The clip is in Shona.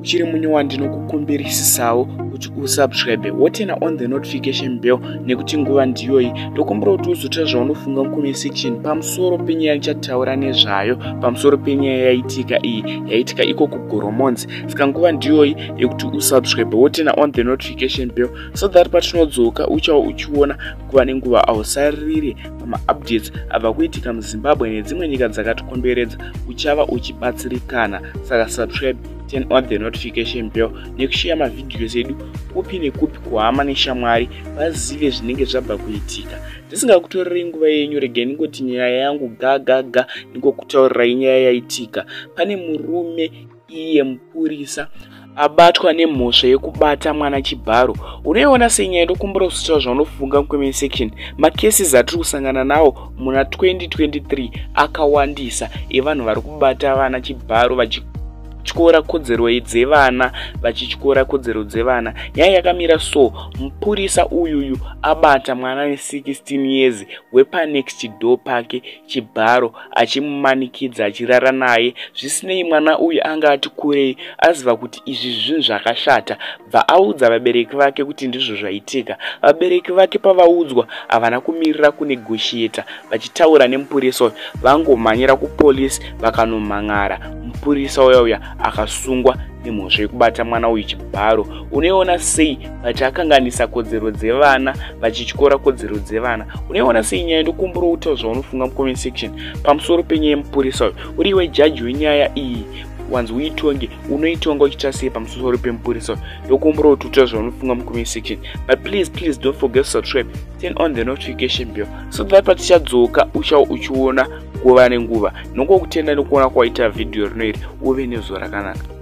uchiri munyowa ndinokukumbirisisawo kuti usubscribe wotena on the notification bell nekuti nguva ndiyoyi ndokumbira kuti uzoita zvaunofunga mukome section pamusoro penyaya ndichataura nezvayo pamusoro penyaya yaitika iyi yaitika iko kugoromonzi. Saka nguva ndiyoyi yekuti usubscribe wotena on the notification bell so that patinodzoka uchawa uchiona kuva nenguva ausaririre pama-updates abva kuitika muZimbabwe nedzimwe nyika dzakatikomberedza uchava uchibatsirikana. Saka subscribe, turn on the notification bell nekushare mavidhios edu kupi nekupi kuhama neshamwari vazive zvinenge zvabva kuitika. Ndisingakutorerei nguva yenyu, regai ningoti nyaya yangu gaga ningokutaurirai nyaya yaitika. Pane murume iye Mupurisa abatwa nemhosva yekubata mwana chibharo. Unoiona senyaya ndokumbira kuzotaura zvaunofunga mukome section. Makeses atiri kusangana nawo muna 2023 akawandisa evanhu vari kubata vana chibharo vachityora kodzero dzevana vachityora kodzero dzevana. Nyaya yakamira so, Mupurisa uyuyu abata mwana we16 years wepanext door pake chibharo achimumanikidza achirara naye. Zvisinei mwana uyu anga ati kurei aziva kuti izvi zvinhu zvakashata, bva audza vabereki vake kuti ndizvo zvaitika. Vabereki vake pavaudzwa havana kumirira kunegotiata vachitaura neMupurisa uyu, vangomhanyira kupolisi vakanomhangara. Mupurisa uya akasungwa nemhosva yekubata mwana uyu chibharo. Unoiona sei vachiakanganisa kodzero dzevana vachityora kodzero dzevana. Unoiona sei nyaya ndokumbira kutaura zvaunofunga mukome section pamusoro penyaya yeMupurisa uyu. Uriwe jaji wenyaya iyi, wanzi uitonge, unoitonga uchiita sei pamusoro peMupurisa uyu? Ndokumbira kuti utaura zvaunofunga mukome section. But please don't forget to subscribe, turn on the notification bell so that patichadzoka uchawa uchiona kuva nenguva nongokutenda nekuona kwaita vhidhiyo rinoiri uve nezuva rakanaka.